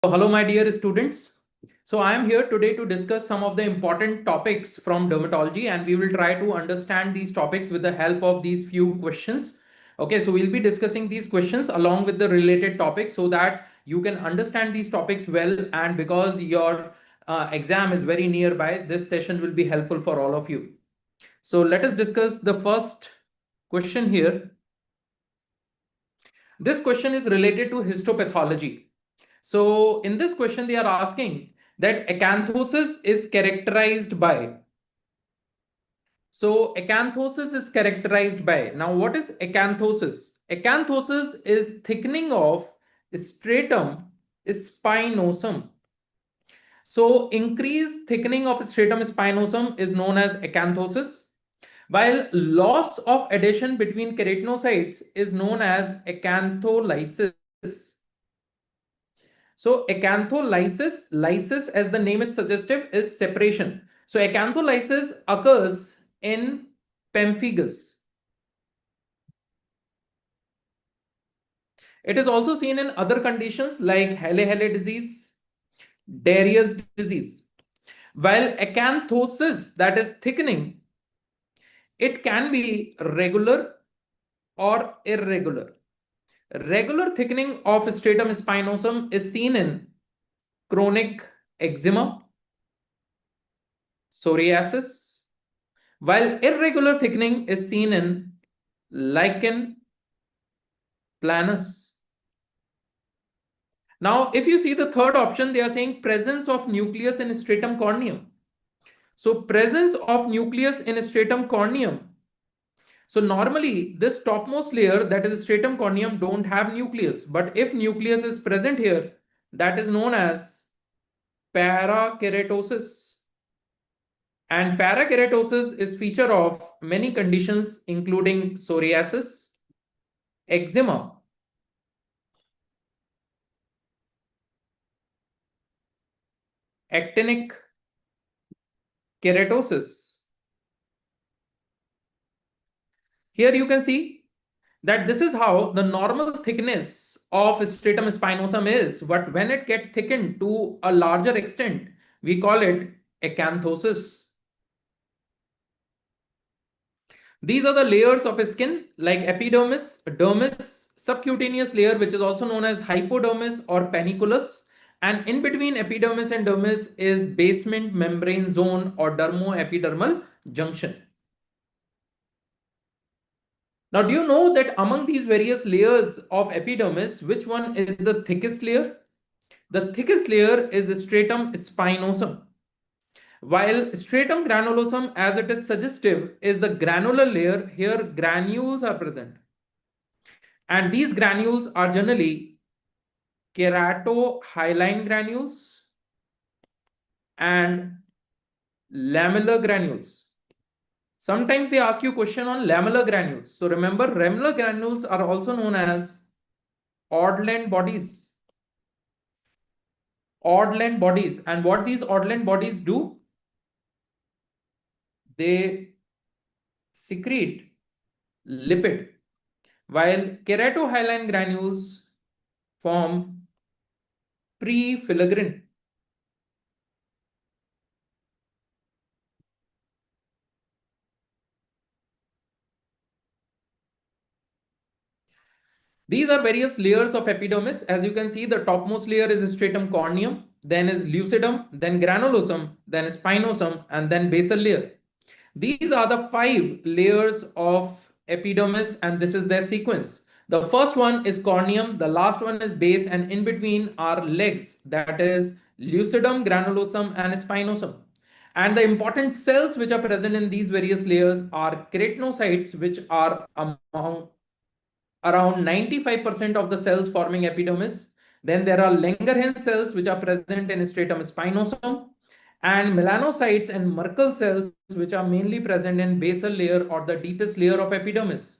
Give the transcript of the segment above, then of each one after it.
Hello, my dear students. So, I am here today to discuss some of the important topics from dermatology, and we will try to understand these topics with the help of these few questions. Okay, so we'll be discussing these questions along with the related topics so that you can understand these topics well. And because your exam is very nearby, this session will be helpful for all of you. So, let us discuss the first question here. This question is related to histopathology. So in this question, they are asking that acanthosis is characterized by. So acanthosis is characterized by. Now, what is acanthosis? Acanthosis is thickening of stratum spinosum. So increased thickening of stratum spinosum is known as acanthosis, while loss of adhesion between keratinocytes is known as acantholysis. So acantholysis, lysis as the name is suggestive, is separation. So acantholysis occurs in pemphigus. It is also seen in other conditions like Halle-Halle disease, Darier's disease. While acanthosis, that is thickening, it can be regular or irregular. Regular thickening of stratum spinosum is seen in chronic eczema, psoriasis, while irregular thickening is seen in lichen planus. Now, if you see the third option, they are saying presence of nucleus in stratum corneum. So, presence of nucleus in stratum corneum. So, normally this topmost layer, that is stratum corneum, don't have nucleus. But if nucleus is present here, that is known as parakeratosis. And parakeratosis is feature of many conditions including psoriasis, eczema, actinic keratosis. Here you can see that this is how the normal thickness of stratum spinosum is, but when it gets thickened to a larger extent, we call it acanthosis. These are the layers of skin like epidermis, dermis, subcutaneous layer, which is also known as hypodermis or panniculus. And in between epidermis and dermis is basement membrane zone or dermoepidermal junction. Now, do you know that among these various layers of epidermis, which one is the thickest layer? The thickest layer is stratum spinosum. While stratum granulosum, as it is suggestive, is the granular layer, here granules are present. And these granules are generally keratohyaline granules and lamellar granules. Sometimes they ask you question on lamellar granules. So remember, lamellar granules are also known as odd-length bodies. Odd-length bodies. And what these odd-length bodies do? They secrete lipid, while keratohyaline granules form prefilaggrin. These are various layers of epidermis. As you can see, the topmost layer is stratum corneum, then is lucidum, then granulosum, then spinosum, and then basal layer. These are the 5 layers of epidermis, and this is their sequence. The first one is corneum, the last one is base, and in between are legs, that is lucidum, granulosum, and spinosum. And the important cells which are present in these various layers are keratinocytes, which are among around 95% of the cells forming epidermis. Then there are Langerhans cells which are present in stratum spinosum, and melanocytes and Merkel cells which are mainly present in basal layer or the deepest layer of epidermis.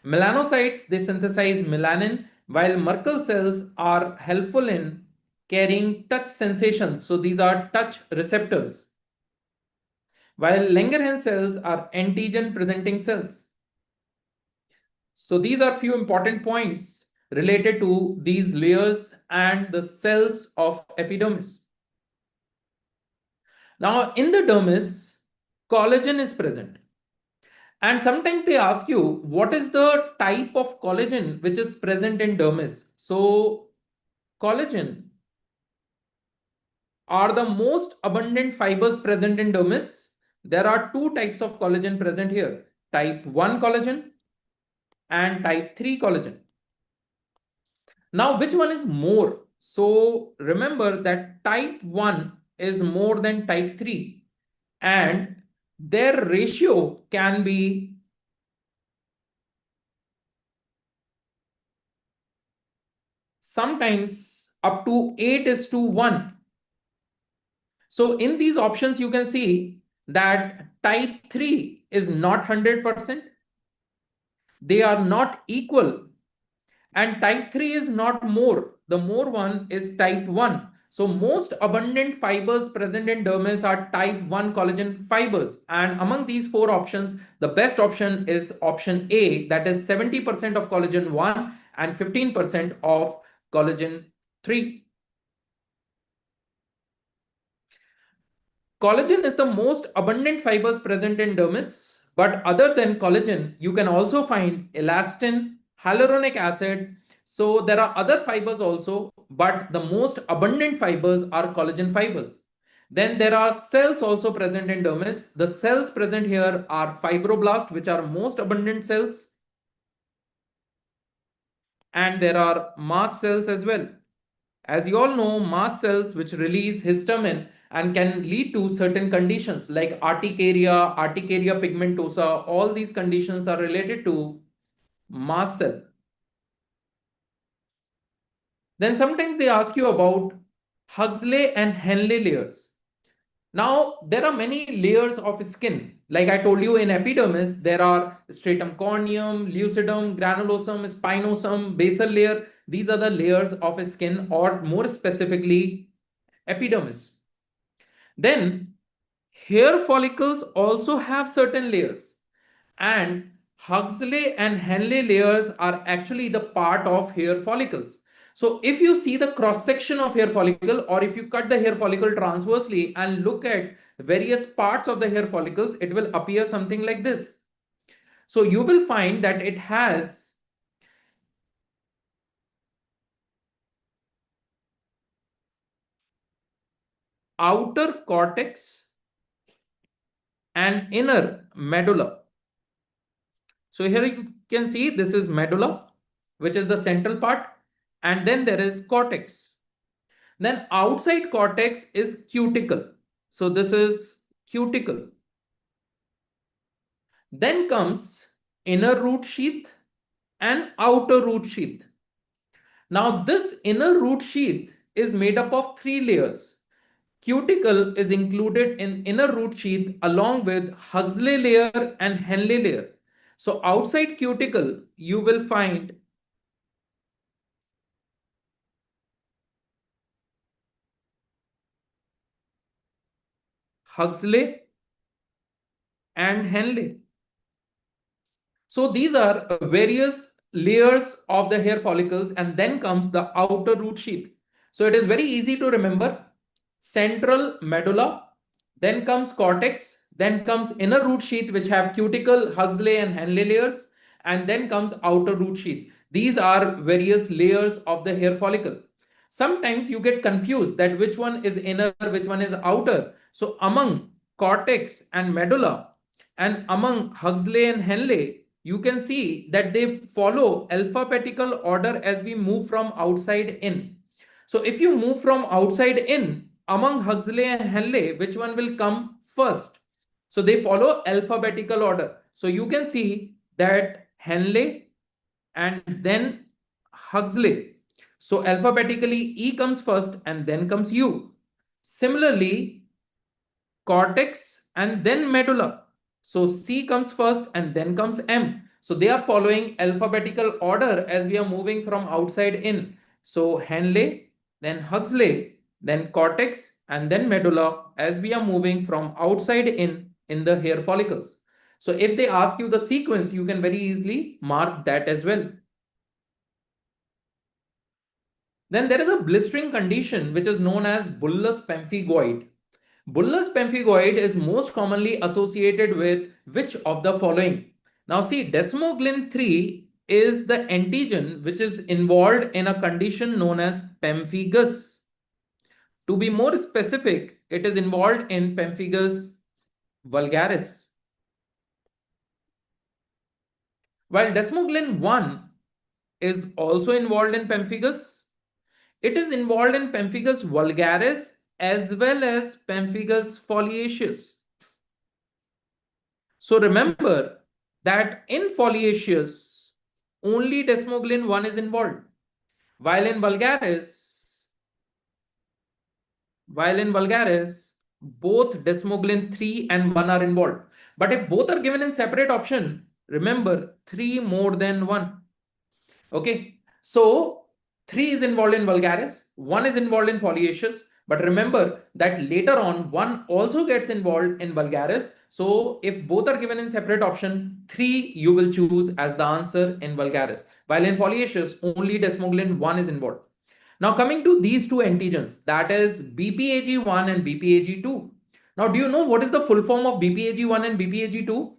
Melanocytes, they synthesize melanin, while Merkel cells are helpful in carrying touch sensation. So these are touch receptors. While Langerhans cells are antigen presenting cells. So these are few important points related to these layers and the cells of epidermis. Now, in the dermis, collagen is present. And sometimes they ask you, what is the type of collagen which is present in dermis? So, collagen are the most abundant fibers present in dermis. There are two types of collagen present here, type 1 collagen and type 3 collagen. Now, which one is more? So, remember that type 1 is more than type 3 and their ratio can be sometimes up to 8:1. So in these options, you can see that type 3 is not 100%. They are not equal. And type 3 is not more. The more one is type 1. So most abundant fibers present in dermis are type 1 collagen fibers. And among these four options, the best option is option A, that is 70% of collagen 1 and 15% of collagen 3. Collagen is the most abundant fibers present in dermis, but other than collagen, you can also find elastin, hyaluronic acid. So there are other fibers also, but the most abundant fibers are collagen fibers. Then there are cells also present in dermis. The cells present here are fibroblasts, which are most abundant cells, and there are mast cells as well. As you all know, mast cells which release histamine and can lead to certain conditions like urticaria, urticaria pigmentosa, all these conditions are related to mast cell. Then sometimes they ask you about Huxley and Henle layers. Now, there are many layers of skin. Like I told you, in epidermis, there are stratum corneum, lucidum, granulosum, spinosum, basal layer. These are the layers of skin, or more specifically, epidermis. Then hair follicles also have certain layers, and Huxley and Henle layers are actually the part of hair follicles. So if you see the cross section of hair follicle, or if you cut the hair follicle transversely and look at various parts of the hair follicles, it will appear something like this. So you will find that it has outer cortex and inner medulla. So here you can see this is medulla, which is the central part, and then there is cortex. Then outside cortex is cuticle. So this is cuticle. Then comes inner root sheath and outer root sheath. Now this inner root sheath is made up of three layers. Cuticle is included in inner root sheath along with Huxley layer and Henle layer. So outside cuticle, you will find Huxley and Henle. So these are various layers of the hair follicles, and then comes the outer root sheath. So it is very easy to remember. Central medulla, then comes cortex, then comes inner root sheath which have cuticle, Huxley and Henle layers, and then comes outer root sheath. These are various layers of the hair follicle. Sometimes you get confused that which one is inner, which one is outer. So among cortex and medulla and among Huxley and Henle, you can see that they follow alphabetical order as we move from outside in. So if you move from outside in, among Huxley and Henle, which one will come first? So they follow alphabetical order. So you can see that Henle and then Huxley. So alphabetically E comes first and then comes U. Similarly, cortex and then medulla. So C comes first and then comes M. So they are following alphabetical order as we are moving from outside in. So Henle, then Huxley, then cortex, and then medulla as we are moving from outside in the hair follicles. So if they ask you the sequence, you can very easily mark that as well. Then there is a blistering condition which is known as bullous pemphigoid. Bullous pemphigoid is most commonly associated with which of the following? Now see, desmoglein 3 is the antigen which is involved in a condition known as pemphigus. To be more specific, it is involved in pemphigus vulgaris. While desmoglein 1 is also involved in pemphigus, it is involved in pemphigus vulgaris as well as pemphigus foliaceus. So remember that in foliaceus, only desmoglein 1 is involved, while in vulgaris, both desmoglein 3 and 1 are involved. But if both are given in separate option, remember 3 more than 1. Okay, so 3 is involved in vulgaris, 1 is involved in foliaceus, but remember that later on 1 also gets involved in vulgaris. So if both are given in separate option, 3 you will choose as the answer in vulgaris, while in foliaceus only desmoglein 1 is involved. Now coming to these two antigens, that is BPAG1 and BPAG2. Now do you know what is the full form of BPAG1 and BPAG2?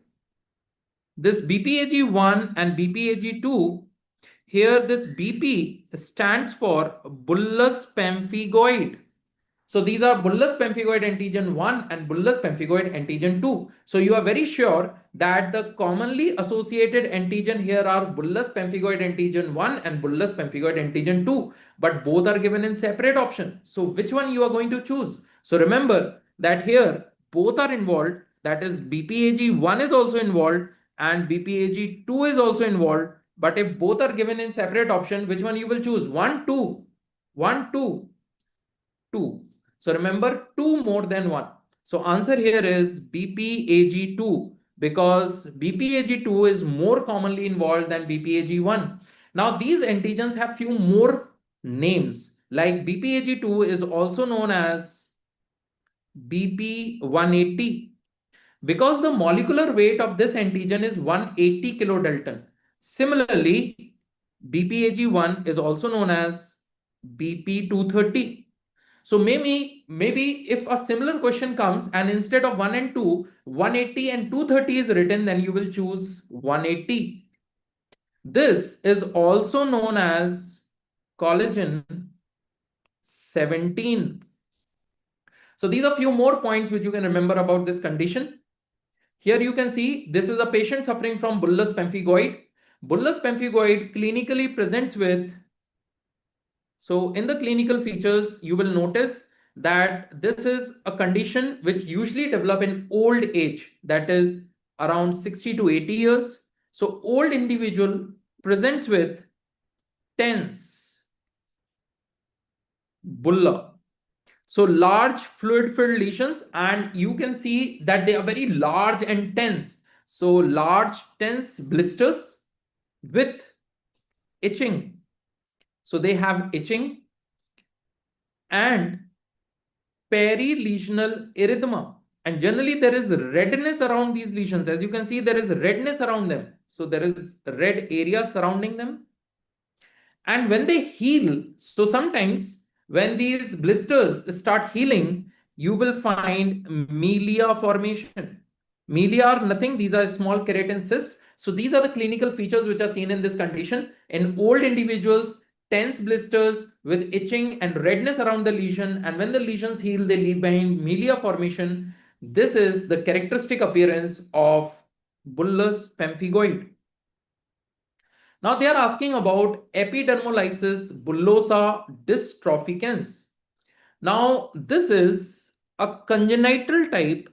This BPAG1 and BPAG2, here this BP stands for bullous pemphigoid. So these are bullous pemphigoid antigen 1 and bullous pemphigoid antigen 2. So you are very sure that the commonly associated antigen here are bullous pemphigoid antigen 1 and bullous pemphigoid antigen 2. But both are given in separate option. So which one you are going to choose? So remember that here both are involved. That is BPAG1 is also involved and BPAG2 is also involved. But if both are given in separate option, which one you will choose? 1, 2, 1, 2, 2. So remember 2 more than 1. So answer here is BPAG2 because BPAG2 is more commonly involved than BPAG1. Now these antigens have few more names, like BPAG2 is also known as BP180 because the molecular weight of this antigen is 180 kilodalton. Similarly, BPAG1 is also known as BP230. So maybe if a similar question comes and instead of 1 and 2, 180 and 230 is written, then you will choose 180. This is also known as collagen 17. So these are few more points which you can remember about this condition. Here you can see this is a patient suffering from bullous pemphigoid. Bullous pemphigoid clinically presents with, so in the clinical features, you will notice that this is a condition which usually develop in old age, that is around 60 to 80 years. So old individual presents with tense bulla. So large fluid filled lesions, and you can see that they are very large and tense. So large tense blisters with itching. So they have itching and perilesional erythema. And generally there is redness around these lesions. As you can see, there is redness around them. So there is red area surrounding them. And when they heal, so sometimes when these blisters start healing, you will find milia formation. Milia are nothing, these are small keratin cysts. So these are the clinical features which are seen in this condition. In old individuals, tense blisters with itching and redness around the lesion. And when the lesions heal, they leave behind milia formation. This is the characteristic appearance of bullous pemphigoid. Now they are asking about epidermolysis bullosa dystrophicaens. Now this is a congenital type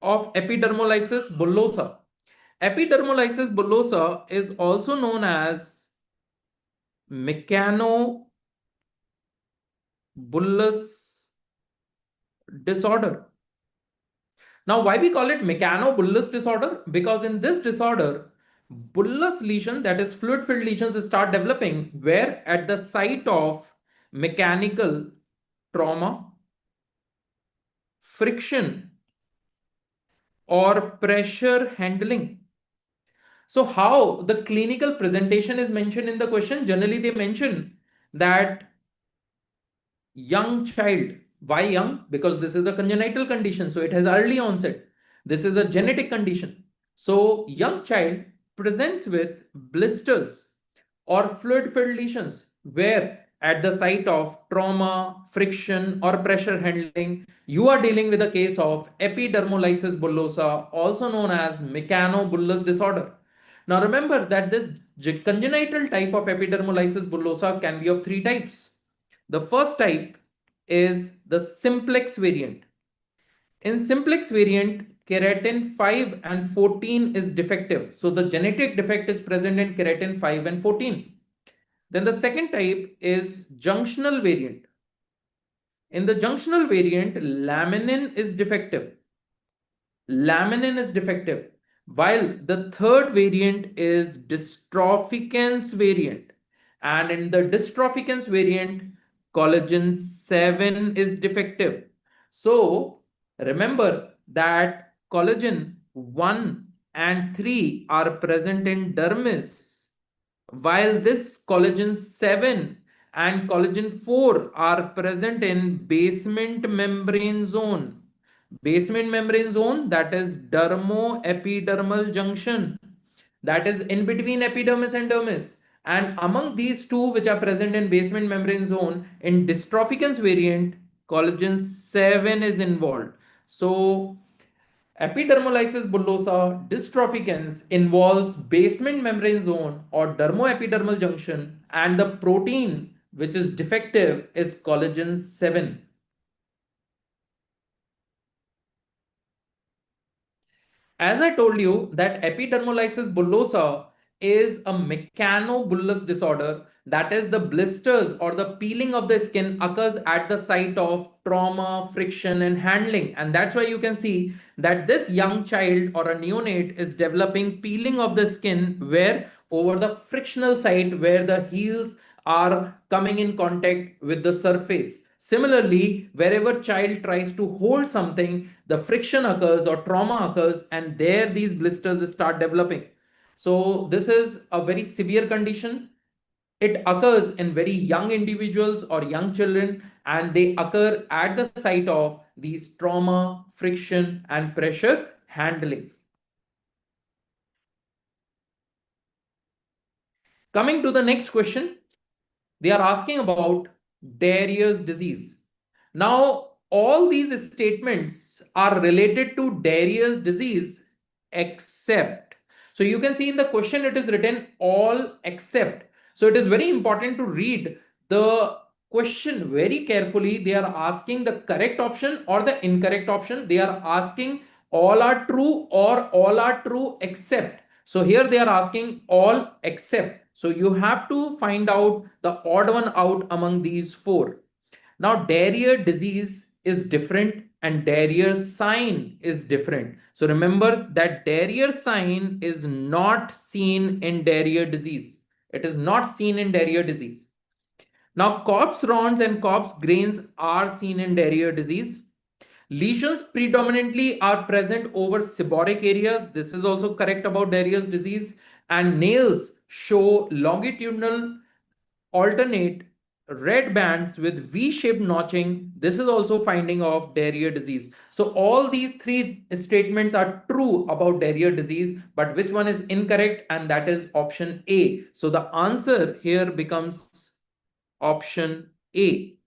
of epidermolysis bullosa. Epidermolysis bullosa is also known as mechanobullous disorder. Now, why we call it mechanobullous disorder? Because in this disorder, bullous lesion, that is fluid-filled lesions, start developing where at the site of mechanical trauma, friction, or pressure handling. So how the clinical presentation is mentioned in the question? Generally, they mention that young child. Why young? Because this is a congenital condition, so it has early onset. This is a genetic condition. So young child presents with blisters or fluid filled lesions where at the site of trauma, friction, or pressure handling, you are dealing with a case of epidermolysis bullosa, also known as mechanobullous disorder. Now remember that this congenital type of epidermolysis bullosa can be of three types. The first type is the simplex variant. In simplex variant, keratin 5 and 14 is defective. So the genetic defect is present in keratin 5 and 14. Then the second type is junctional variant. In the junctional variant, laminin is defective. Laminin is defective. While the third variant is dystrophican's variant. And in the dystrophican's variant, collagen 7 is defective. So remember that collagen 1 and 3 are present in dermis, while this collagen 7 and collagen 4 are present in basement membrane zone. Basement membrane zone, that is dermo-epidermal junction, that is in between epidermis and dermis. And among these two which are present in basement membrane zone, in dystrophican's variant, collagen 7 is involved. So epidermolysis bullosa dystrophican's involves basement membrane zone or dermoepidermal junction, and the protein which is defective is collagen 7. As I told you that epidermolysis bullosa is a mechanobullous disorder, that is the blisters or the peeling of the skin occurs at the site of trauma, friction and handling. And that's why you can see that this young child or a neonate is developing peeling of the skin where over the frictional site where the heels are coming in contact with the surface. Similarly, wherever child tries to hold something, the friction occurs or trauma occurs, and there these blisters start developing. So this is a very severe condition. It occurs in very young individuals or young children, and they occur at the site of these trauma, friction, and pressure handling. Coming to the next question, they are asking about Darier's disease. Now, all these statements are related to Darier's disease except. So you can see in the question it is written all except. So it is very important to read the question very carefully. They are asking the correct option or the incorrect option. They are asking all are true or all are true except. So here they are asking all except. So you have to find out the odd one out among these four. Now, Darier disease is different and Darier sign is different. So remember that Darier sign is not seen in Darier disease. It is not seen in Darier disease. Now, corpse ronds and corpse grains are seen in Darier disease. Lesions predominantly are present over seborrheic areas. This is also correct about Darier's disease. And nails show longitudinal alternate red bands with V-shaped notching. This is also finding of Darier disease. So all these three statements are true about Darier disease, but which one is incorrect? And that is option A. So the answer here becomes option A.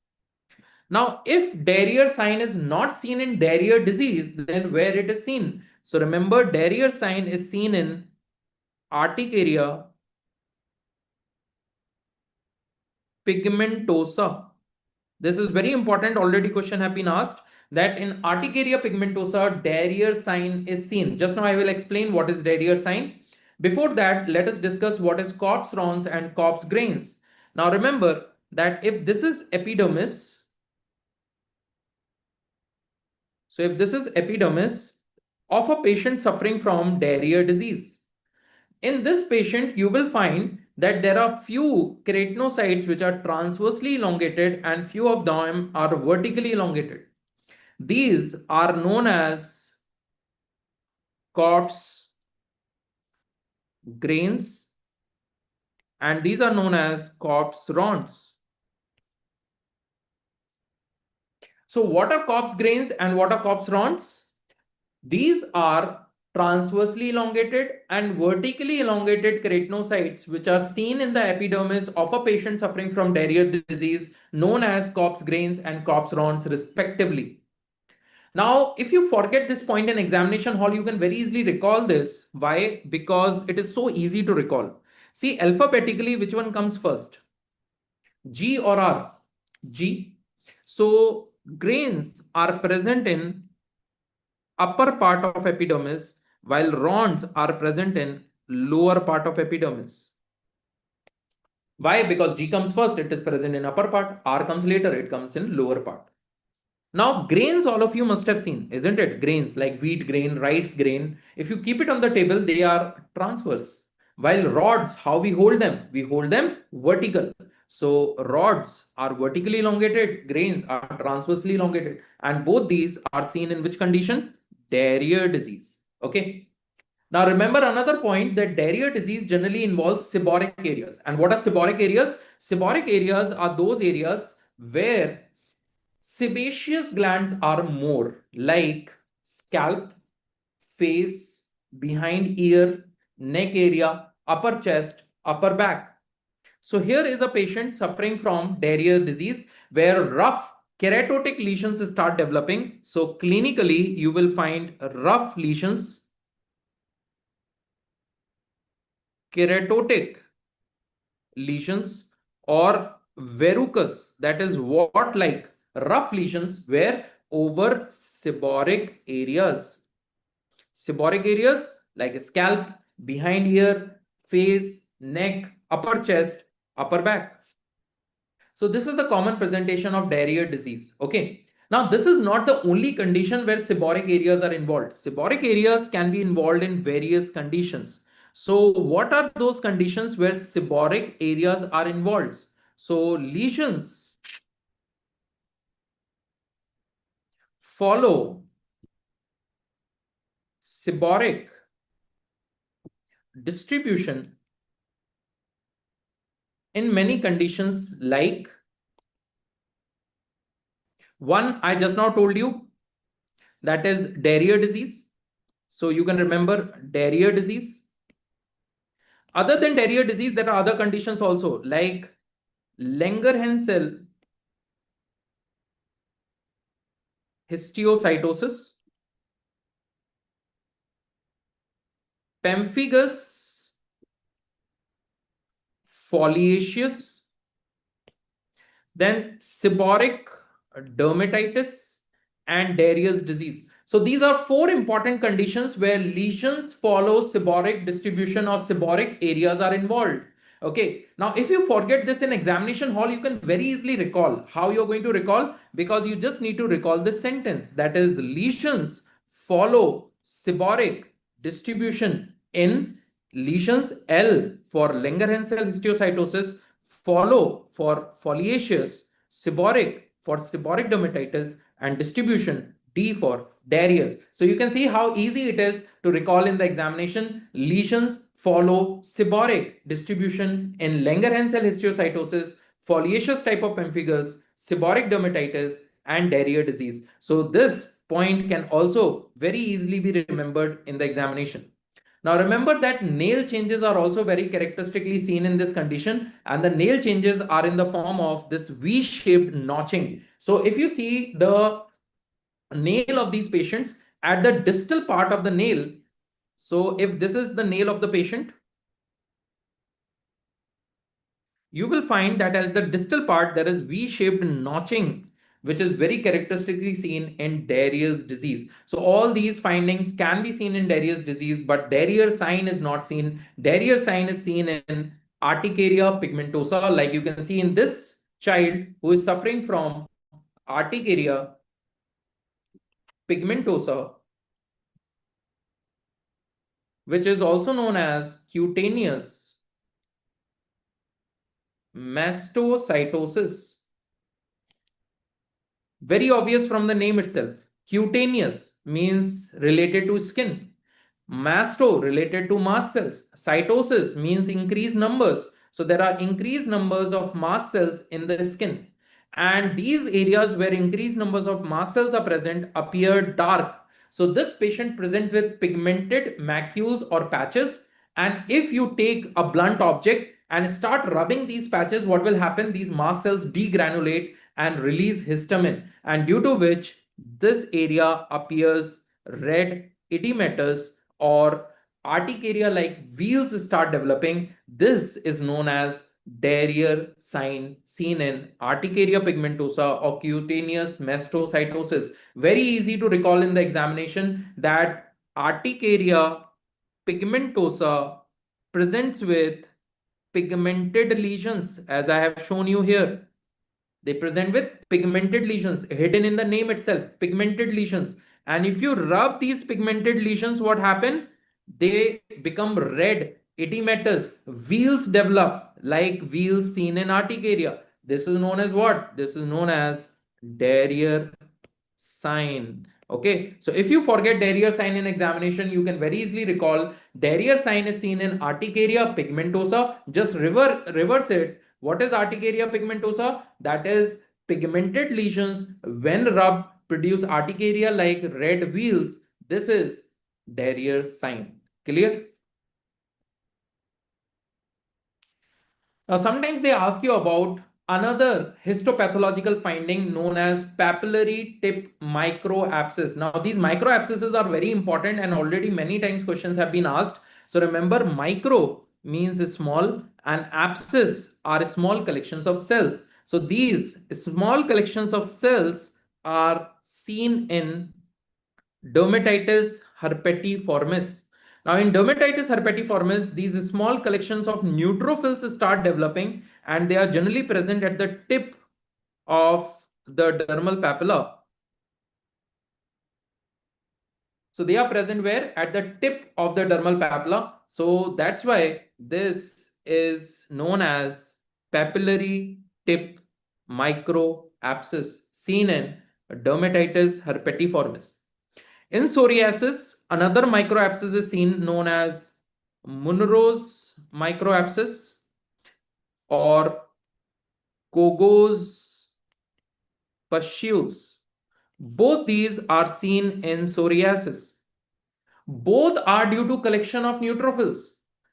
Now, if Darier sign is not seen in Darier disease, then where it is seen? So remember, Darier sign is seen in Urticaria pigmentosa. This is very important. Already question have been asked that in Urticaria pigmentosa, Darier sign is seen. Just now I will explain what is Darier sign. Before that, let us discuss what is corpse ronds and corpse grains. Now remember that if this is epidermis, so if this is epidermis of a patient suffering from Darier disease, in this patient, you will find that there are few keratinocytes which are transversely elongated and few of them are vertically elongated. These are known as corpse grains, and these are known as corpse rods. So what are corpse grains and what are corpse rods? These are transversely elongated and vertically elongated keratinocytes which are seen in the epidermis of a patient suffering from Darier disease, known as corpse grains and corpse rods respectively. Now, if you forget this point in examination hall, you can very easily recall this. Why? Because it is so easy to recall. See, alphabetically, which one comes first? G or R? G. So, grains are present in upper part of epidermis, while rods are present in lower part of epidermis. Why? Because G comes first, it is present in upper part. R comes later, it comes in lower part. Now, grains, all of you must have seen, isn't it? Grains like wheat grain, rice grain. If you keep it on the table, they are transverse. While rods, how we hold them? We hold them vertical. So, rods are vertically elongated, grains are transversely elongated. And both these are seen in which condition? Darier disease. Okay. Now, remember another point that Darier disease generally involves seborrheic areas. And what are seborrheic areas? Seborrheic areas are those areas where sebaceous glands are more, like scalp, face, behind ear, neck area, upper chest, upper back. So here is a patient suffering from Darier disease where rough keratotic lesions start developing. So clinically, you will find rough lesions, keratotic lesions, or verrucous, that is wart-like rough lesions where over seborrheic areas. Seborrheic areas like scalp, behind ear, face, neck, upper chest, upper back. So this is the common presentation of Darier disease. Okay. Now this is not the only condition where seborrheic areas are involved. Seborrheic areas can be involved in various conditions. So what are those conditions where seborrheic areas are involved? So lesions follow seborrheic distribution in many conditions, like one I just now told you, that is Darier disease. So you can remember Darier disease. Other than Darier disease, there are other conditions also, like Langerhans histiocytosis, Pemphigus foliaceus, then seborrheic dermatitis, and Darier's disease. So these are four important conditions where lesions follow seborrheic distribution or seborrheic areas are involved. Okay, now if you forget this in examination hall, you can very easily recall. How you're going to recall? Because you just need to recall this sentence, that is, lesions follow seborrheic distribution in lesions. L for Langerhans histiocytosis, follow for foliaceous, seborrheic for seborrheic dermatitis, and distribution D for Darius. So you can see how easy it is to recall in the examination. Lesions follow seborrheic distribution in Langerhans histiocytosis, foliaceous type of pemphigus, seborrheic dermatitis, and Darier disease. So this point can also very easily be remembered in the examination. Now remember that nail changes are also very characteristically seen in this condition, and the nail changes are in the form of this V-shaped notching. So if you see the nail of these patients at the distal part of the nail, so if this is the nail of the patient, you will find that as the distal part there is V-shaped notching, which is very characteristically seen in Darier's disease. So all these findings can be seen in Darier's disease, but Darier sign is not seen. Darier sign is seen in Urticaria pigmentosa, like you can see in this child who is suffering from Urticaria pigmentosa, which is also known as cutaneous mastocytosis. Very obvious from the name itself. Cutaneous means related to skin. Masto related to mast cells. Cytosis means increased numbers. So there are increased numbers of mast cells in the skin. And these areas where increased numbers of mast cells are present appear dark. So this patient presents with pigmented macules or patches. And if you take a blunt object and start rubbing these patches, what will happen? These mast cells degranulate and release histamine, and due to which this area appears red, edematous, or urticaria like wheals start developing. This is known as Darier sign seen in Urticaria pigmentosa or cutaneous mastocytosis. Very easy to recall in the examination that Urticaria pigmentosa presents with pigmented lesions, as I have shown you here. They present with pigmented lesions, hidden in the name itself, pigmented lesions. And if you rub these pigmented lesions, what happen? They become red, edematous, wheals develop like wheals seen in urticaria. This is known as what? This is known as Darier sign. Okay, so if you forget Darier sign in examination, you can very easily recall Darier sign is seen in urticaria pigmentosa. Just reverse it. What is urticaria pigmentosa? That is pigmented lesions when rubbed produce urticaria like red wheals. This is Darier sign. Clear? Now, sometimes they ask you about another histopathological finding known as papillary tip microabscess. Now, these microabscesses are very important and already many times questions have been asked. So remember, micro means small and abscess are small collections of cells. So these small collections of cells are seen in dermatitis herpetiformis. Now, in dermatitis herpetiformis, these small collections of neutrophils start developing and they are generally present at the tip of the dermal papilla. So they are present where? At the tip of the dermal papilla. So that's why this is known as papillary tip microabscess seen in dermatitis herpetiformis. In psoriasis, another microabscess is seen known as Munro's microabscess or Kogo's pustules. Both these are seen in psoriasis. Both are due to collection of neutrophils.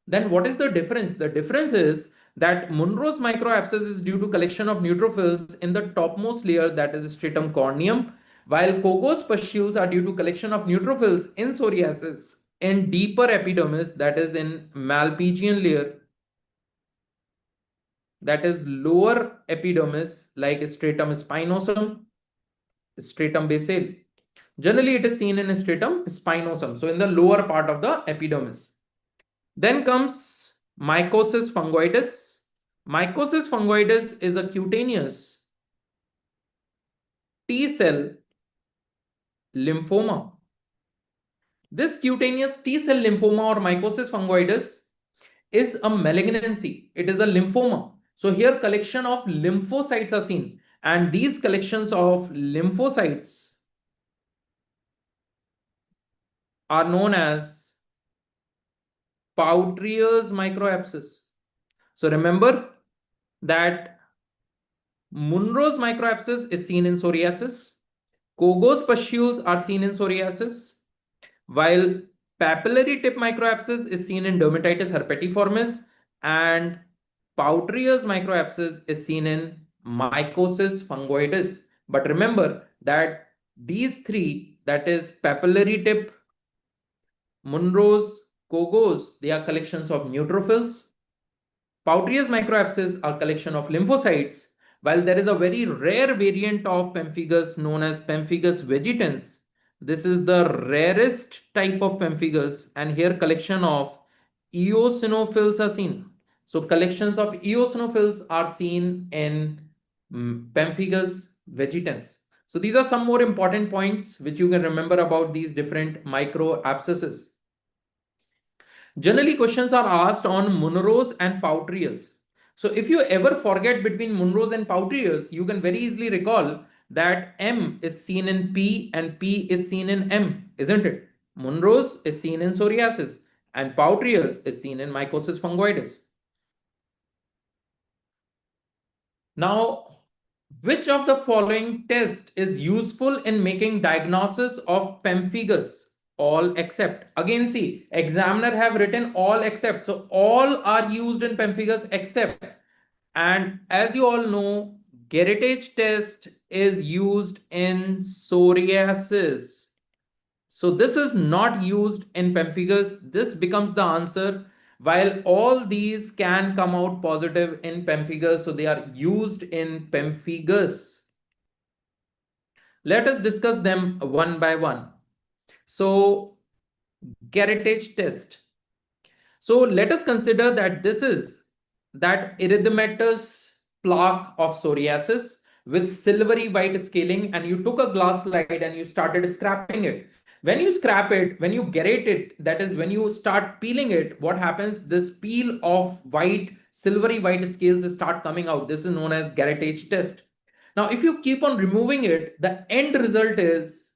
Then what is the difference? The difference is that Munro's microabscess is due to collection of neutrophils in the topmost layer, that is stratum corneum, while Kogo's pustules are due to collection of neutrophils in psoriasis in deeper epidermis, that is in Malpighian layer, that is lower epidermis like stratum spinosum, stratum basale. Generally, it is seen in stratum spinosum, so in the lower part of the epidermis. Then comes mycosis fungoides. Mycosis fungoides is a cutaneous T cell lymphoma. This cutaneous T cell lymphoma or mycosis fungoides is a malignancy. It is a lymphoma. So here collection of lymphocytes are seen, and these collections of lymphocytes are known as Poutrier's microabscess. So remember that Munro's microabscess is seen in psoriasis. Kogo's pustules are seen in psoriasis, while papillary tip microabscess is seen in dermatitis herpetiformis, and Poutrier's microabscess is seen in mycosis fungoides. But remember that these three, that is papillary tip, Munro's, Kogo's, they are collections of neutrophils. Poutrier's microabscess are collection of lymphocytes, while there is a very rare variant of pemphigus known as Pemphigus vegetans. This is the rarest type of pemphigus, and here collection of eosinophils are seen. So collections of eosinophils are seen in Pemphigus vegetans. So these are some more important points which you can remember about these different microabscesses. Generally, questions are asked on Munro's and Poutrier's. So if you ever forget between Munro's and Poutrier's, you can very easily recall that M is seen in P and P is seen in M, isn't it? Monroe's is seen in psoriasis, and Poutrier's is seen in mycosis fungoides. Now, which of the following test is useful in making diagnosis of pemphigus? All except. Again, see, examiner have written all except. So all are used in pemphigus except. And as you all know, Geratage test is used in psoriasis. So this is not used in pemphigus. This becomes the answer. While all these can come out positive in pemphigus, so they are used in pemphigus. Let us discuss them one by one. So, Geratage test. So let us consider that this is that erythematous plaque of psoriasis with silvery white scaling, and you took a glass slide and you started scraping it. When you scrap it, when you gerate it, that is when you start peeling it, what happens? This peel of white, silvery white scales start coming out. This is known as Geratage test. Now, if you keep on removing it, the end result is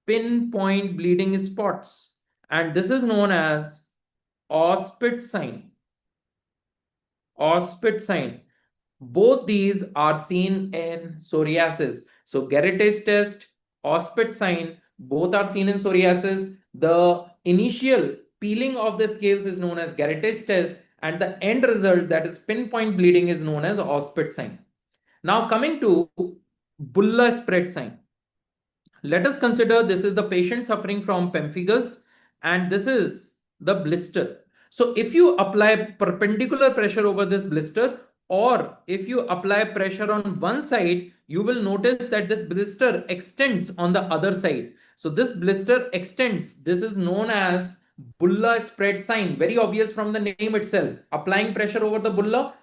pinpoint bleeding spots, and this is known as Auspit sign. Auspit sign. Both these are seen in psoriasis. So Geratage test, Auspit sign, both are seen in psoriasis. The initial peeling of the scales is known as Geratage test, and the end result, that is pinpoint bleeding, is known as Auspit sign. Now coming to Bullous spread sign. Let us consider this is the patient suffering from pemphigus, and this is the blister. So if you apply perpendicular pressure over this blister, or if you apply pressure on one side, you will notice that this blister extends on the other side. So this blister extends. This is known as bulla spread sign. Very obvious from the name itself. Applying pressure over the bulla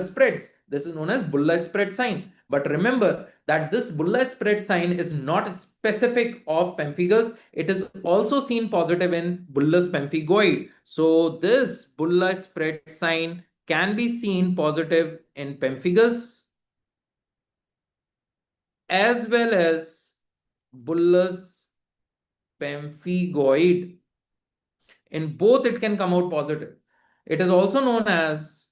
spreads. This is known as bulla spread sign. But remember that this bulla spread sign is not specific of pemphigus. It is also seen positive in bullous pemphigoid. So this bulla spread sign can be seen positive in pemphigus as well as bullous pemphigoid. In both, it can come out positive. It is also known as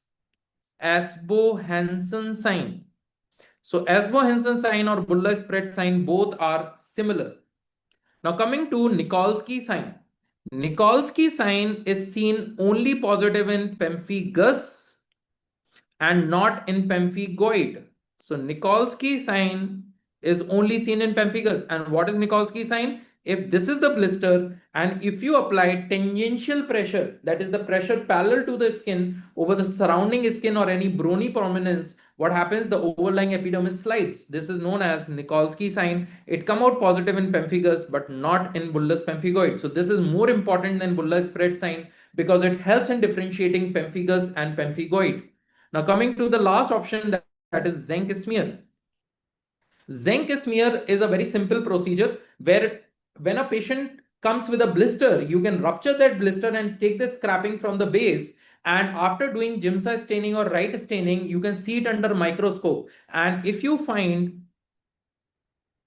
Asbo-Hansen sign. So Asbo-Hansen sign or Bullous spread sign, both are similar. Now coming to Nikolsky sign. Nikolsky sign is seen only positive in pemphigus and not in pemphigoid. So Nikolsky sign is only seen in pemphigus. And what is Nikolsky sign? If this is the blister and if you apply tangential pressure, that is the pressure parallel to the skin over the surrounding skin or any bony prominence, what happens? The overlying epidermis slides. This is known as Nikolsky sign. It come out positive in pemphigus but not in bullous pemphigoid. So this is more important than bullous spread sign because it helps in differentiating pemphigus and pemphigoid. Now coming to the last option, that is zinc smear. Zinc smear is a very simple procedure where when a patient comes with a blister, you can rupture that blister and take the scrapping from the base. And after doing Giemsa staining or right staining, you can see it under microscope. And if you find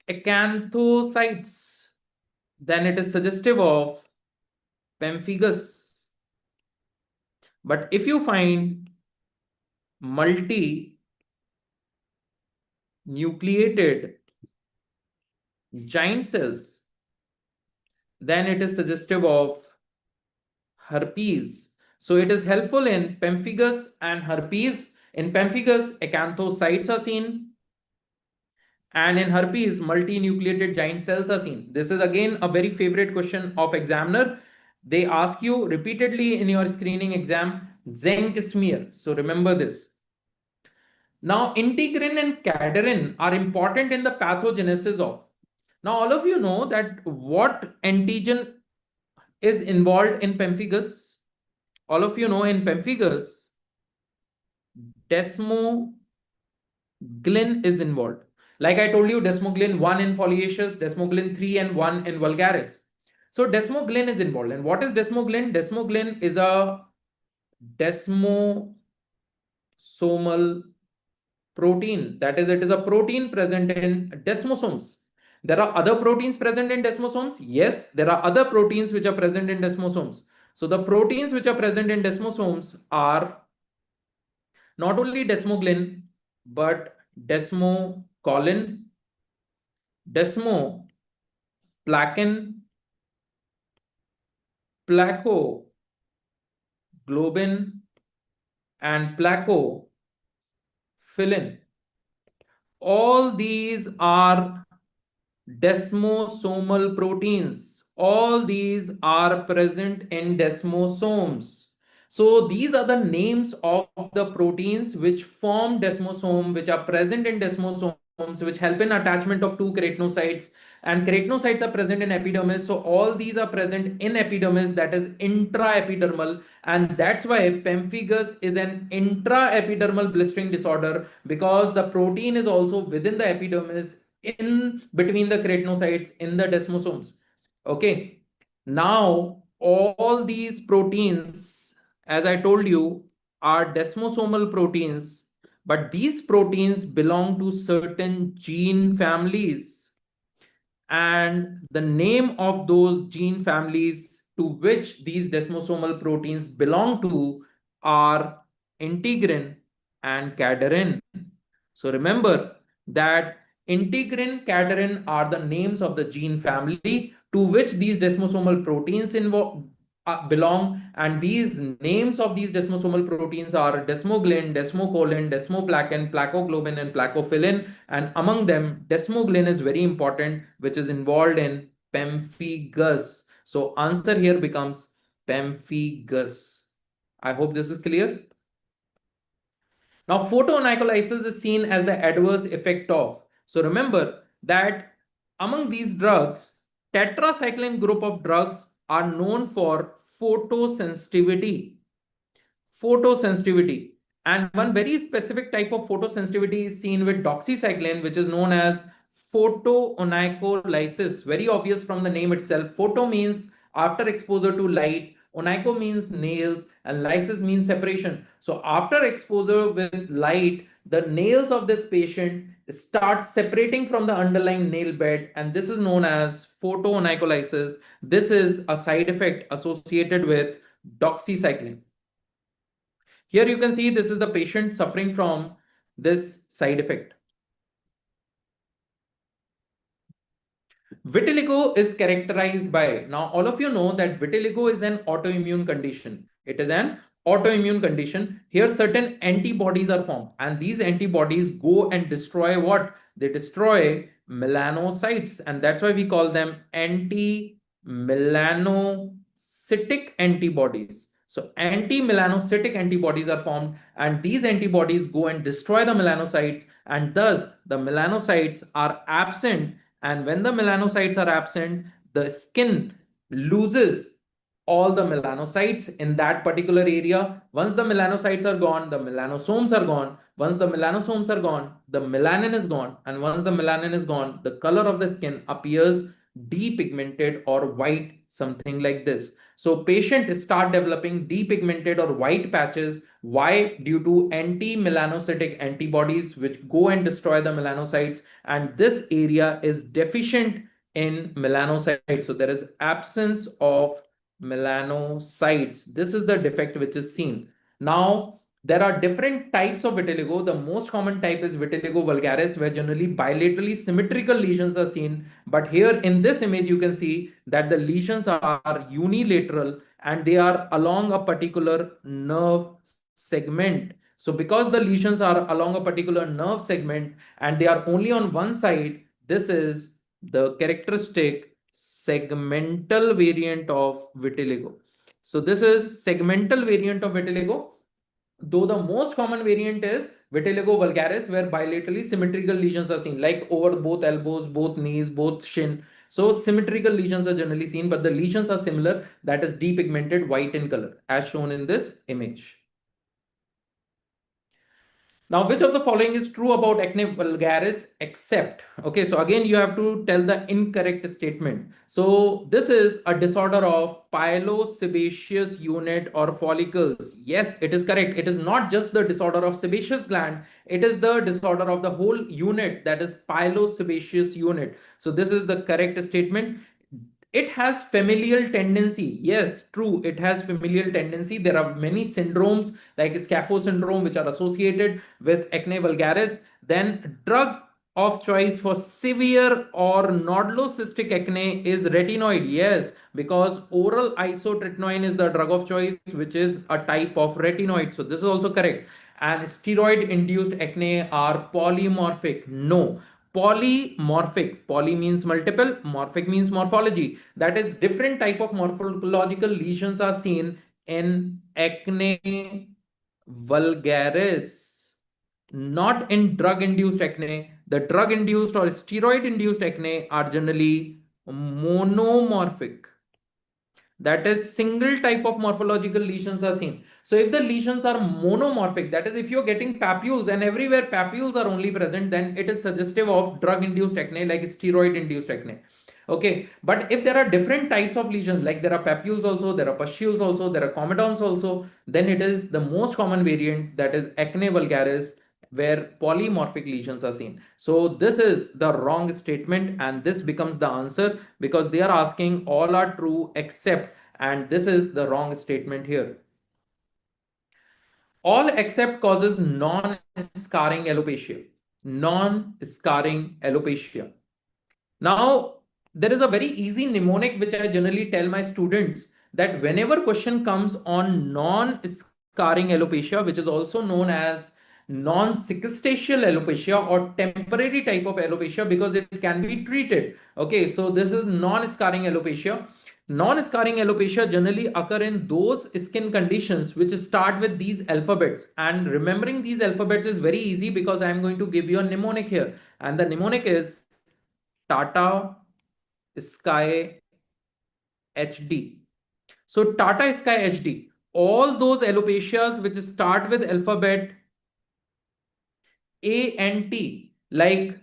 acanthocytes, then it is suggestive of pemphigus. But if you find multi-nucleated giant cells, then it is suggestive of herpes. So it is helpful in pemphigus and herpes. In pemphigus, acanthocytes are seen, and in herpes, multinucleated giant cells are seen. This is again a very favorite question of examiner. They ask you repeatedly in your screening exam, zinc smear. So remember this. Now, integrin and cadherin are important in the pathogenesis of. Now, all of you know that what antigen is involved in pemphigus. All of you know in pemphigus, desmoglin is involved. Like I told you, desmoglin 1 in foliaceous, desmoglin 3 and 1 in vulgaris. So desmoglin is involved. And what is desmoglin? Desmoglin is a desmosomal protein. That is, it is a protein present in desmosomes. There are other proteins present in desmosomes. Yes, there are other proteins which are present in desmosomes. So the proteins which are present in desmosomes are not only desmoglin, but desmocolin, desmoplakin, placoglobin, and placofilin. All these are desmosomal proteins. All these are present in desmosomes. So these are the names of the proteins which form desmosome, which are present in desmosomes, which help in attachment of two keratinocytes. And keratinocytes are present in epidermis. So all these are present in epidermis, that is intraepidermal. And that's why pemphigus is an intraepidermal blistering disorder, because the protein is also within the epidermis, in between the keratinocytes in the desmosomes. Okay. Now, all these proteins, as I told you, are desmosomal proteins, but these proteins belong to certain gene families. And the name of those gene families to which these desmosomal proteins belong to are integrin and cadherin. So remember that integrin, cadherin are the names of the gene family to which these desmosomal proteins belong, and these names of these desmosomal proteins are desmoglin, desmocolin, desmoplakin, placoglobin, and placofilin. And among them, desmoglin is very important, which is involved in pemphigus. So answer here becomes pemphigus. I hope this is clear. Now, photoonycholysis is seen as the adverse effect of. So remember that among these drugs, tetracycline group of drugs are known for photosensitivity. Photosensitivity. And one very specific type of photosensitivity is seen with doxycycline, which is known as photoonycholysis. Very obvious from the name itself. Photo means after exposure to light, onycho means nails, and lysis means separation. So after exposure with light, the nails of this patient start separating from the underlying nail bed, and this is known as photoonycholysis. This is a side effect associated with doxycycline. Here you can see this is the patient suffering from this side effect. Vitiligo is characterized by, now all of you know that vitiligo is an autoimmune condition. It is an autoimmune condition. Here certain antibodies are formed, and these antibodies go and destroy what? They destroy melanocytes, and that's why we call them anti-melanocytic antibodies. So anti-melanocytic antibodies are formed, and these antibodies go and destroy the melanocytes, and thus the melanocytes are absent. And when the melanocytes are absent, the skin loses all the melanocytes in that particular area. Once the melanocytes are gone, the melanosomes are gone. Once the melanosomes are gone, the melanin is gone. And once the melanin is gone, the color of the skin appears depigmented or white, something like this. So patients start developing depigmented or white patches. Why? Due to anti-melanocytic antibodies which go and destroy the melanocytes, and this area is deficient in melanocytes. So there is absence of melanocytes. This is the defect which is seen. Now, there are different types of vitiligo. The most common type is vitiligo vulgaris, where generally bilaterally symmetrical lesions are seen. But here in this image, you can see that the lesions are unilateral and they are along a particular nerve segment. So because the lesions are along a particular nerve segment and they are only on one side, this is the characteristic segmental variant of vitiligo. So this is segmental variant of vitiligo, though the most common variant is vitiligo vulgaris, where bilaterally symmetrical lesions are seen, like over both elbows, both knees, both shin. So symmetrical lesions are generally seen, but the lesions are similar, that is depigmented white in color, as shown in this image. Now, which of the following is true about acne vulgaris except, okay, so again, you have to tell the incorrect statement. So this is a disorder of pilosebaceous unit or follicles. Yes, it is correct. It is not just the disorder of sebaceous gland. It is the disorder of the whole unit, that is pilosebaceous unit. So this is the correct statement. It has familial tendency. Yes, true. It has familial tendency. There are many syndromes like Scapho syndrome which are associated with acne vulgaris. Then drug of choice for severe or nodulocystic acne is retinoid. Yes, because oral isotretinoin is the drug of choice, which is a type of retinoid. So this is also correct. And steroid induced acne are polymorphic. No, polymorphic. Poly means multiple, morphic means morphology. That is, different type of morphological lesions are seen in acne vulgaris, not in drug induced acne. The drug induced or steroid induced acne are generally monomorphic. That is, single type of morphological lesions are seen. So if the lesions are monomorphic, that is, if you're getting papules and everywhere papules are only present, then it is suggestive of drug induced acne like steroid induced acne. Okay, but if there are different types of lesions, like there are papules also, there are pustules also, there are comedones also, then it is the most common variant, that is acne vulgaris, where polymorphic lesions are seen. So this is the wrong statement and this becomes the answer, because they are asking all are true except, and this is the wrong statement here. All except causes non-scarring alopecia. Non-scarring alopecia. Now, there is a very easy mnemonic which I generally tell my students, that whenever question comes on non-scarring alopecia, which is also known as non-cicastaceal alopecia or temporary type of alopecia, because it can be treated. Okay, so this is non-scarring alopecia. Non-scarring alopecia generally occur in those skin conditions which start with these alphabets. And remembering these alphabets is very easy, because I am going to give you a mnemonic here. And the mnemonic is Tata Sky HD. So Tata Sky HD, all those alopecias which start with alphabet A and T, like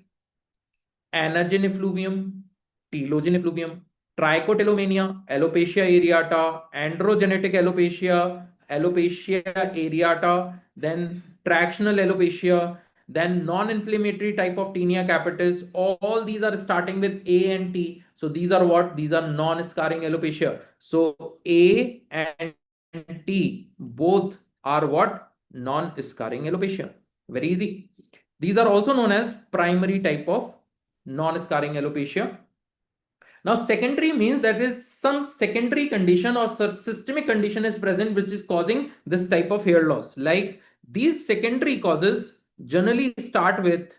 anagen effluvium, telogen effluvium, trichotillomania, alopecia areata, androgenetic alopecia, alopecia areata, then tractional alopecia, then non-inflammatory type of tinea capitis. All these are starting with A and T. So these are what? These are non-scarring alopecia. So A and T both are what? Non-scarring alopecia. Very easy. These are also known as primary type of non-scarring alopecia. Now, secondary means that is some secondary condition or systemic condition is present which is causing this type of hair loss. Like these secondary causes generally start with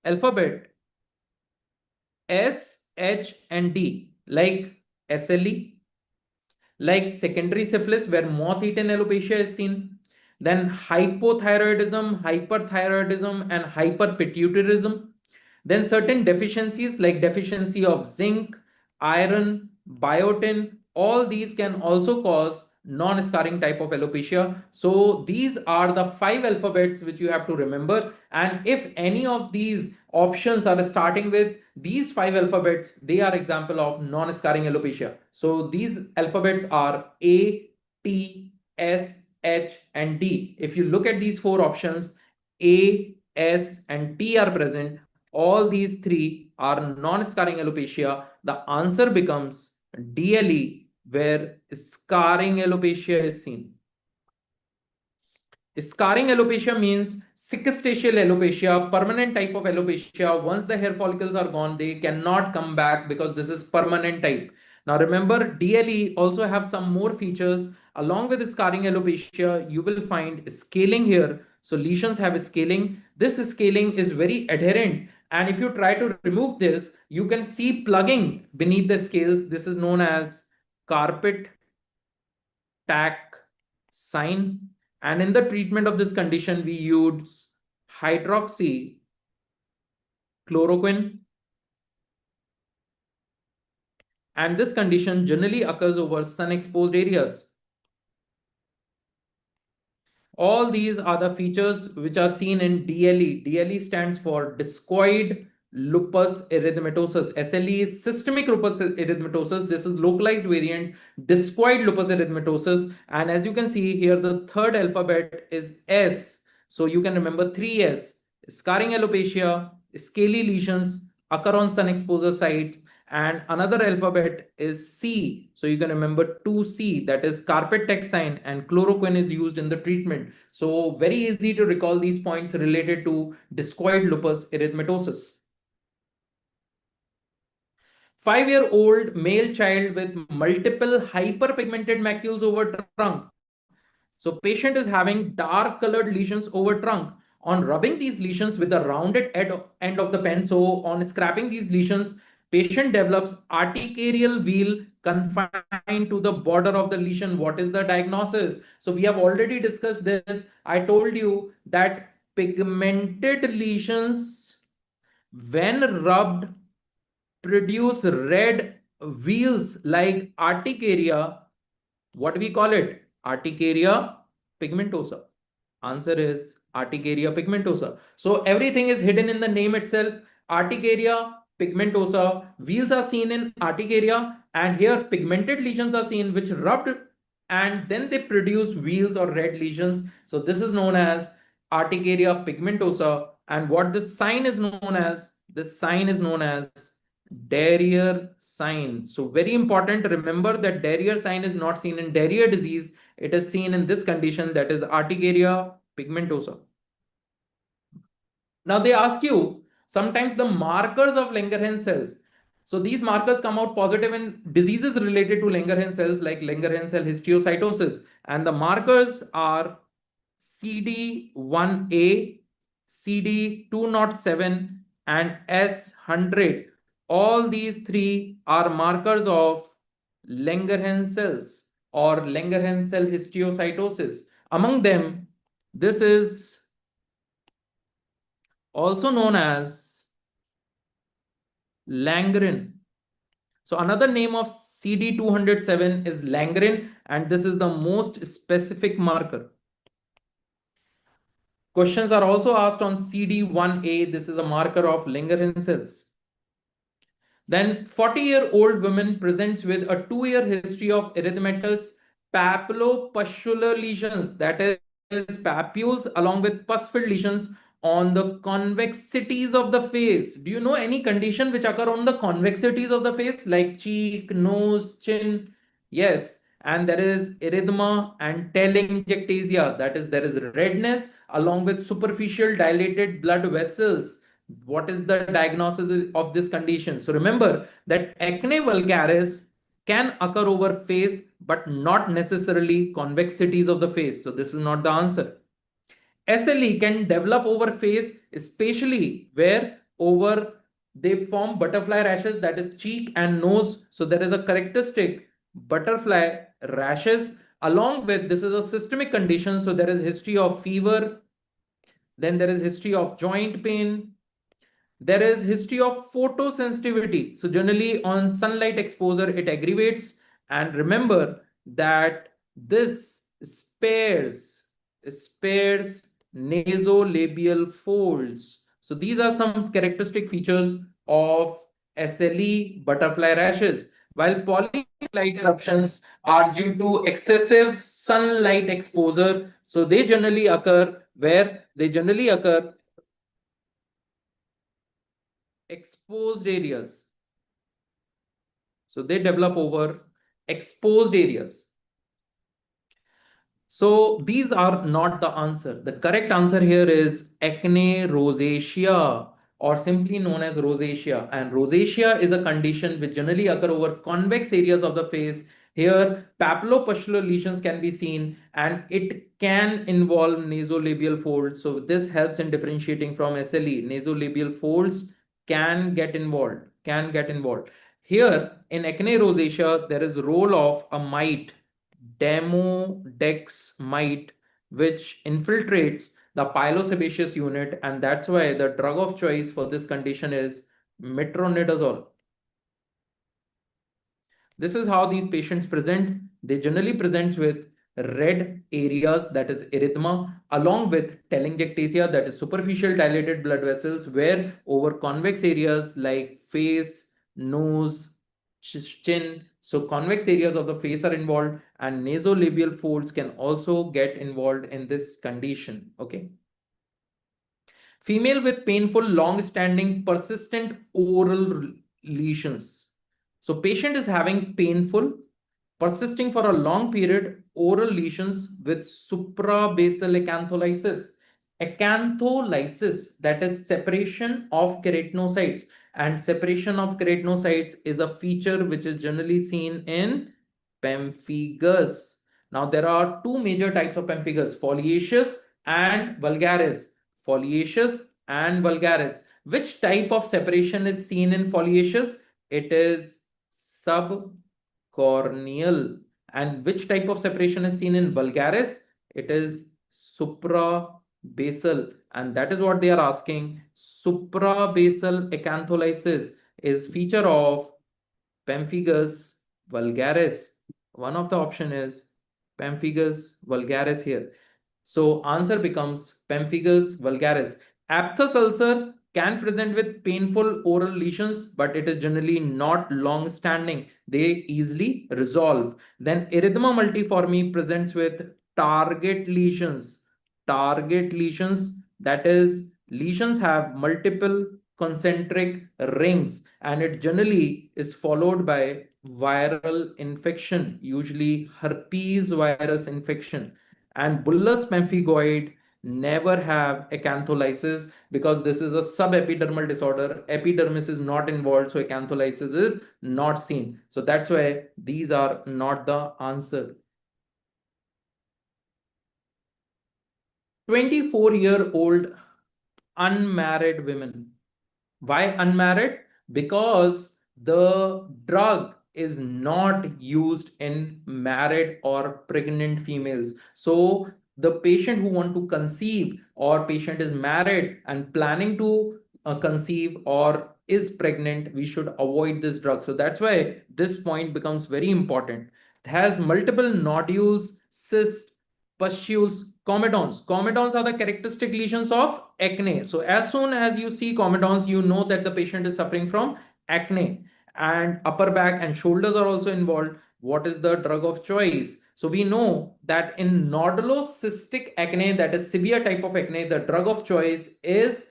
alphabet S, H, and D, like SLE, like secondary syphilis where moth-eaten alopecia is seen, then hypothyroidism, hyperthyroidism, and hyperpituitarism. Then certain deficiencies like deficiency of zinc, iron, biotin, all these can also cause non-scarring type of alopecia. So these are the 5 alphabets which you have to remember. And if any of these options are starting with these 5 alphabets, they are example of non-scarring alopecia. So these alphabets are A, T, S, H, and D. If you look at these 4 options, A, S, and T are present. All these 3 are non-scarring alopecia. The answer becomes DLE, where scarring alopecia is seen. Scarring alopecia means cicastaceal alopecia, permanent type of alopecia. Once the hair follicles are gone, they cannot come back because this is permanent type. Now remember, DLE also have some more features. Along with scarring alopecia, you will find scaling here. So lesions have scaling. This scaling is very adherent. And if you try to remove this, you can see plugging beneath the scales. This is known as carpet tack sign. And in the treatment of this condition, we use hydroxychloroquine. And this condition generally occurs over sun exposed areas. All these are the features which are seen in DLE. DLE stands for discoid lupus erythematosus. SLE is systemic lupus erythematosus. This is localized variant, discoid lupus erythematosus. And as you can see here, the third alphabet is S. So you can remember 3S: scarring alopecia, scaly lesions, occur on sun exposure sites, and another alphabet is C. So you can remember 2C, that is carpet texine, and chloroquine is used in the treatment. So very easy to recall these points related to discoid lupus erythematosus. 5-year-old male child with multiple hyperpigmented macules over trunk. So patient is having dark colored lesions over trunk. On rubbing these lesions with the rounded end of the pen, so on scraping these lesions, patient develops articarial wheal confined to the border of the lesion. What is the diagnosis? So we have already discussed this. I told you that pigmented lesions, when rubbed, produce red wheals like articaria. What we call it? Articaria pigmentosa. Answer is Articaria pigmentosa. So everything is hidden in the name itself. Articaria pigmentosa. Wheals are seen in Articaria, and here pigmented lesions are seen which rubbed and then they produce wheals or red lesions. So this is known as Articaria pigmentosa. And what this sign is known as? This sign is known as Darier sign. So very important to remember that Darier sign is not seen in Darier disease. It is seen in this condition, that is Articaria pigmentosa. Now they ask you sometimes the markers of Langerhans cells. So these markers come out positive in diseases related to Langerhans cells like Langerhans cell histiocytosis. And the markers are CD1A, CD207, and S100. All these three are markers of Langerhans cells or Langerhans cell histiocytosis. Among them, this is also known as Langerhans. So another name of CD207 is Langerhans, and this is the most specific marker. Questions are also asked on CD1A. This is a marker of Langerhans cells. Then 40-year-old woman presents with a 2-year history of erythematous papulopustular lesions, that is papules along with pus-filled lesions on the convexities of the face. Do you know any condition which occur on the convexities of the face like cheek, nose, chin? Yes. And there is erythema and telangiectasia, that is there is redness along with superficial dilated blood vessels. What is the diagnosis of this condition? So remember that acne vulgaris can occur over face but not necessarily convexities of the face. So this is not the answer. SLE can develop over face, especially where over they form butterfly rashes, that is cheek and nose. So there is a characteristic butterfly rashes. Along with this is a systemic condition. So there is history of fever. Then there is history of joint pain. There is history of photosensitivity. So generally on sunlight exposure, it aggravates. And remember that this spares nasolabial folds. So these are some characteristic features of SLE butterfly rashes. While polylight eruptions are due to excessive sunlight exposure, so they generally occur where they generally occur exposed areas. So they develop over exposed areas. So these are not the answer. The correct answer here is acne rosacea, or simply known as rosacea. And rosacea is a condition which generally occur over convex areas of the face. Here, papulopustular lesions can be seen, and it can involve nasolabial folds. So this helps in differentiating from SLE. Nasolabial folds can get involved, Here in acne rosacea, there is role of a mite, Demodex mite, which infiltrates the pilosebaceous unit, and that's why the drug of choice for this condition is metronidazole. This is how these patients present. They generally present with red areas, that is erythema, along with telangiectasia, that is superficial dilated blood vessels, where over convex areas like face, nose, chin, so convex areas of the face are involved, and nasolabial folds can also get involved in this condition. Okay. Female with painful, long-standing, persistent oral lesions. So patient is having painful, persisting for a long period oral lesions with suprabasal acantholysis. Acantholysis, that is separation of keratinocytes. And separation of keratinocytes is a feature which is generally seen in pemphigus. Now, there are two major types of pemphigus, foliaceous and vulgaris. Foliaceous and vulgaris. Which type of separation is seen in foliaceous? It is subcorneal. And which type of separation is seen in vulgaris? It is suprabasal. And that is what they are asking. Suprabasal acantholysis is feature of pemphigus vulgaris. One of the option is pemphigus vulgaris here. So answer becomes pemphigus vulgaris. Aphthous ulcer can present with painful oral lesions, but it is generally not long standing. They easily resolve. Then erythema multiforme presents with target lesions. Target lesions, that is, lesions have multiple concentric rings, and it generally is followed by viral infection, usually herpes virus infection. And bullous pemphigoid never have acantholysis because this is a subepidermal disorder. Epidermis is not involved, so acantholysis is not seen. So that's why these are not the answer. 24-year-old unmarried women. Why unmarried? Because the drug is not used in married or pregnant females. So the patient who want to conceive, or patient is married and planning to conceive or is pregnant, we should avoid this drug. So that's why this point becomes very important. It has multiple nodules, cysts, pustules, comedons. Comedons are the characteristic lesions of acne. So as soon as you see comedons, you know that the patient is suffering from acne. And upper back and shoulders are also involved. What is the drug of choice? So we know that in nodulocystic acne, that is severe type of acne, the drug of choice is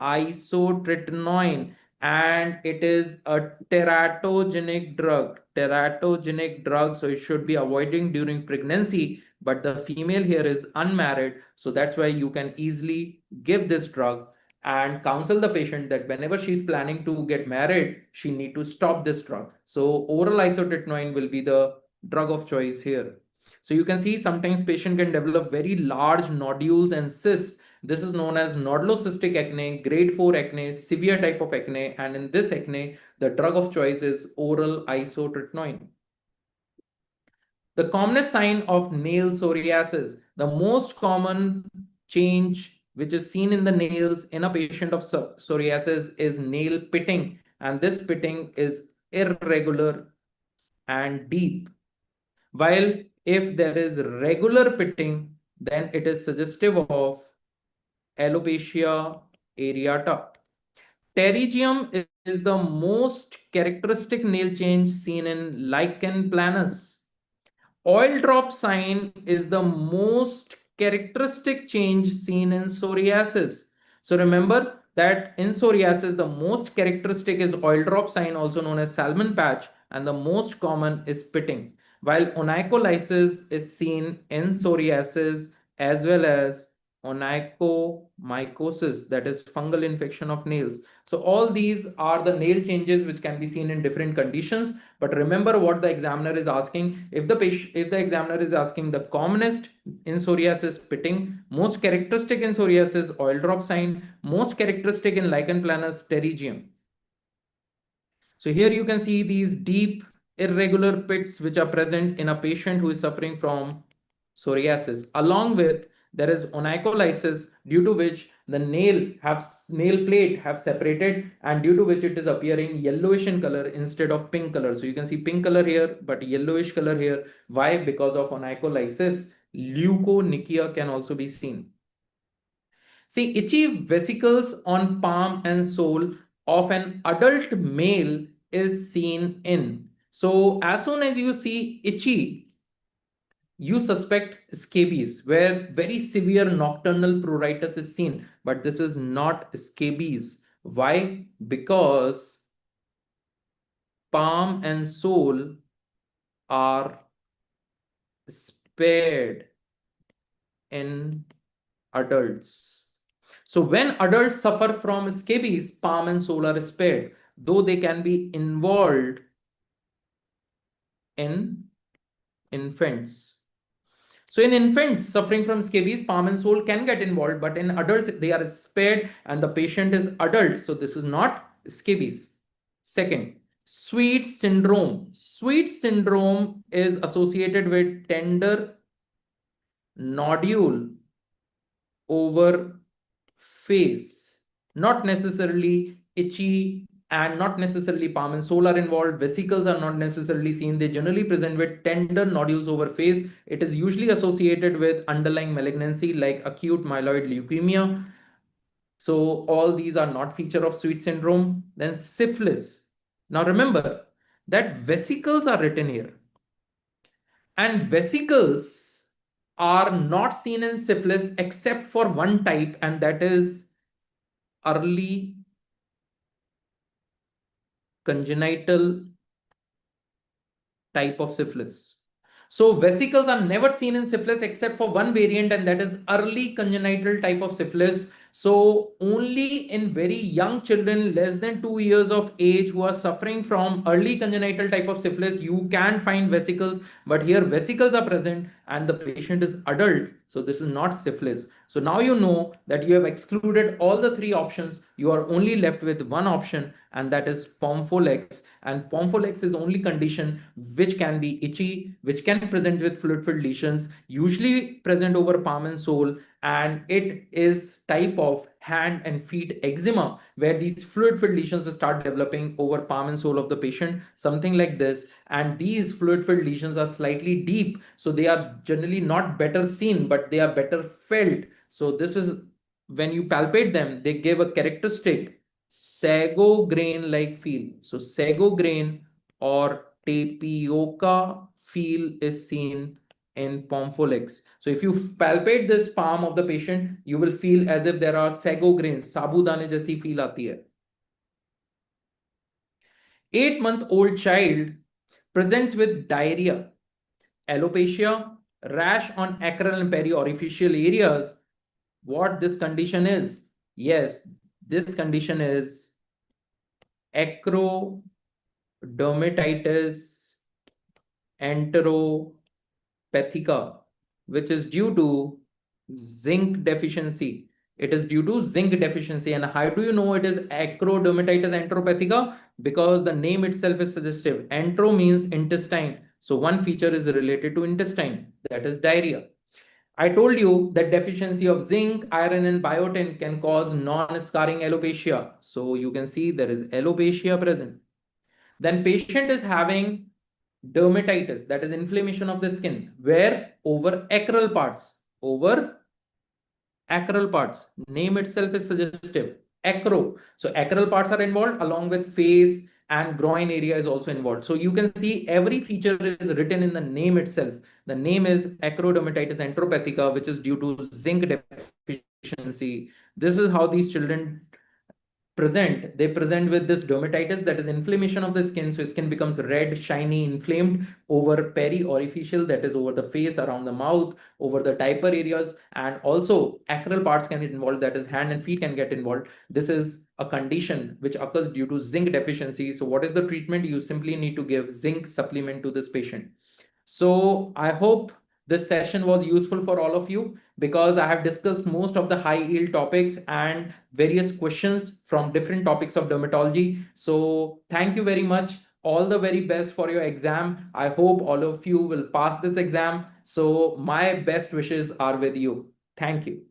isotretinoin, and it is a teratogenic drug. Teratogenic drug, so it should be avoiding during pregnancy, but the female here is unmarried, so that's why you can easily give this drug and counsel the patient that whenever she's planning to get married, she need to stop this drug. So oral isotretinoin will be the drug of choice here. So you can see sometimes patient can develop very large nodules and cysts. This is known as nodulocystic acne, grade 4 acne, severe type of acne, and in this acne, the drug of choice is oral isotretinoin. The commonest sign of nail psoriasis, the most common change which is seen in the nails in a patient of psoriasis is nail pitting, and this pitting is irregular and deep. While if there is regular pitting, then it is suggestive of alopecia areata. Pterygium is the most characteristic nail change seen in lichen planus. Oil drop sign is the most characteristic change seen in psoriasis. So remember that in psoriasis, the most characteristic is oil drop sign, also known as salmon patch, and the most common is pitting. While onycholysis is seen in psoriasis as well as onychomycosis, that is fungal infection of nails. So all these are the nail changes which can be seen in different conditions. But remember what the examiner is asking. If the examiner is asking the commonest in psoriasis, pitting, most characteristic in psoriasis, oil drop sign, most characteristic in lichen planus, pterygium. So here you can see these deep irregular pits which are present in a patient who is suffering from psoriasis. Along with there is onycholysis, due to which the nail plate have separated, and due to which it is appearing yellowish in color instead of pink color. So you can see pink color here, but yellowish color here. Why? Because of onycholysis. Leukonychia can also be seen. See, itchy vesicles on palm and sole of an adult male is seen in. So as soon as you see itchy, you suspect scabies, where very severe nocturnal pruritus is seen, but this is not scabies. Why? Because palm and sole are spared in adults. So when adults suffer from scabies, palm and sole are spared, though they can be involved in infants. So in infants suffering from scabies, palm and sole can get involved, but in adults, they are spared and the patient is adult. So this is not scabies. Second, sweet syndrome. Sweet syndrome is associated with tender nodule over face, not necessarily itchy, and not necessarily palm and sole are involved. Vesicles are not necessarily seen. They generally present with tender nodules over face. It is usually associated with underlying malignancy like acute myeloid leukemia. So all these are not feature of sweet syndrome. Then syphilis. Now remember that vesicles are written here, and vesicles are not seen in syphilis except for one type, and that is early congenital type of syphilis. So vesicles are never seen in syphilis except for one variant, and that is early congenital type of syphilis. So only in very young children less than 2 years of age who are suffering from early congenital type of syphilis, you can find vesicles, but here vesicles are present and the patient is adult. So this is not syphilis. So now you know that you have excluded all the three options. You are only left with one option, and that is Pemphigus. And Pemphigus is only condition which can be itchy, which can present with fluid-filled lesions, usually present over palm and sole, and it is type of hand and feet eczema, where these fluid-filled lesions start developing over palm and sole of the patient, something like this. And these fluid-filled lesions are slightly deep, so they are generally not better seen, but they are better felt. So this is when you palpate them, they give a characteristic sago grain like feel. So sago grain or tapioca feel is seen in Pemphigus. So if you palpate this palm of the patient, you will feel as if there are sago grains, sabudane jaisi feel aati hai. 8-month-old child presents with diarrhea, alopecia, rash on acral and periorificial areas. What this condition is? Yes, this condition is Acrodermatitis enteropathica, which is due to zinc deficiency. It is due to zinc deficiency. And how do you know it is Acrodermatitis enteropathica? Because the name itself is suggestive. Entero means intestine. So one feature is related to intestine, that is diarrhea. I told you that deficiency of zinc, iron, and biotin can cause non-scarring alopecia. So you can see there is alopecia present. Then patient is having dermatitis, that is inflammation of the skin, where over acral parts, name itself is suggestive, acro. So acral parts are involved along with face, and groin area is also involved. So you can see every feature is written in the name itself. The name is Acrodermatitis enteropathica, which is due to zinc deficiency. This is how these children present. They present with this dermatitis, that is inflammation of the skin. So skin becomes red, shiny, inflamed over periorificial, that is over the face, around the mouth, over the diaper areas, and also acral parts can get involved, that is hand and feet can get involved. This is a condition which occurs due to zinc deficiency. So what is the treatment? You simply need to give zinc supplement to this patient. So I hope this session was useful for all of you, because I have discussed most of the high yield topics and various questions from different topics of dermatology. So thank you very much. All the very best for your exam. I hope all of you will pass this exam. So my best wishes are with you. Thank you.